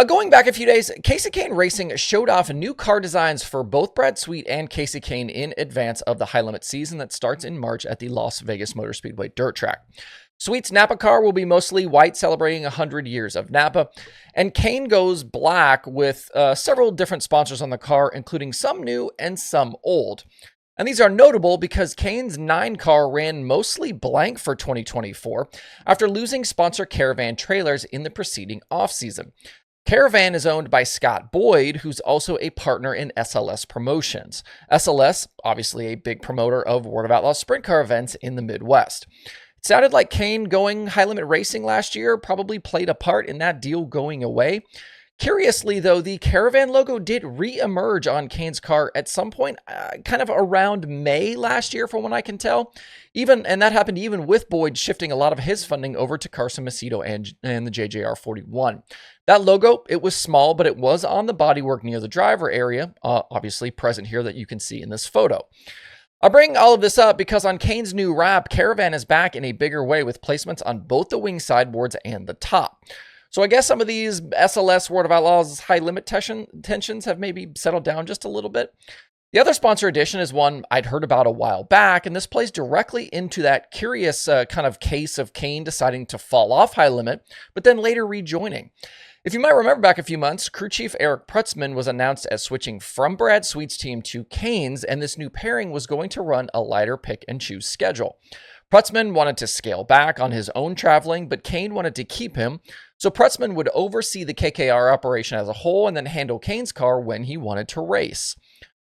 Going back a few days, Kasey Kahne Racing showed off new car designs for both Brad Sweet and Kasey Kahne in advance of the high limit season that starts in March at the Las Vegas Motor Speedway dirt track. Sweet's Napa car will be mostly white, celebrating 100 years of Napa, and Kahne goes black with several different sponsors on the car, including some new and some old. And these are notable because Kahne's 9 car ran mostly blank for 2024 after losing sponsor Caravan Trailers in the preceding offseason. Caravan is owned by Scott Boyd, who's also a partner in SLS Promotions. SLS, obviously a big promoter of World of Outlaws sprint car events in the Midwest. It sounded like Kahne going high limit racing last year probably played a part in that deal going away. Curiously, though, the Caravan logo did re-emerge on Kahne's car at some point, kind of around May last year, from what I can tell. And that happened even with Boyd shifting a lot of his funding over to Carson Macedo and the JJR 41. That logo, it was small, but it was on the bodywork near the driver area, obviously present here that you can see in this photo. I bring all of this up because on Kahne's new wrap, Caravan is back in a bigger way with placements on both the wing sideboards and the top. So I guess some of these SLS World of Outlaws high limit tensions have maybe settled down just a little bit. The other sponsor addition is one I'd heard about a while back, and this plays directly into that curious kind of case of Kahne deciding to fall off high limit, but then later rejoining. If you might remember back a few months, crew chief Eric Prutzman was announced as switching from Brad Sweet's team to Kahne's, and this new pairing was going to run a lighter pick-and-choose schedule. Prutzman wanted to scale back on his own traveling, but Kahne wanted to keep him, so Prutzman would oversee the KKR operation as a whole and then handle Kahne's car when he wanted to race.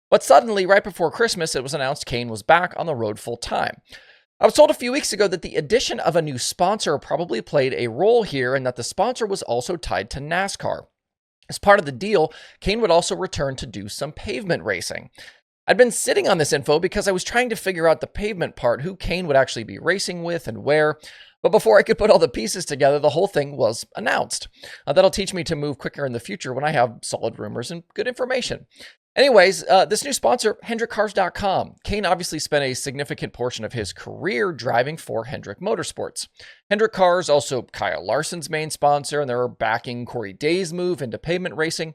But suddenly, right before Christmas, it was announced Kahne was back on the road full-time. I was told a few weeks ago that the addition of a new sponsor probably played a role here and that the sponsor was also tied to NASCAR. As part of the deal, Kahne would also return to do some pavement racing. I'd been sitting on this info because I was trying to figure out the pavement part, who Kahne would actually be racing with and where. But before I could put all the pieces together, the whole thing was announced. That'll teach me to move quicker in the future when I have solid rumors and good information. Anyways, this new sponsor, HendrickCars.com. Kahne obviously spent a significant portion of his career driving for Hendrick Motorsports. Hendrick Cars, also Kyle Larson's main sponsor, and they're backing Corey Day's move into pavement racing.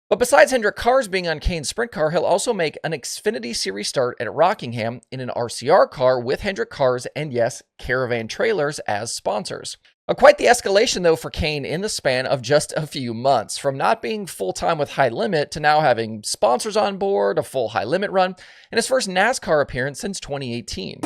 But besides Hendrick Cars being on Kahne's sprint car, he'll also make an Xfinity Series start at Rockingham in an RCR car with Hendrick Cars and, yes, Caravan Trailers as sponsors. Quite the escalation, though, for Kahne in the span of just a few months, from not being full-time with High Limit to now having sponsors on board, a full High Limit run, and his first NASCAR appearance since 2018.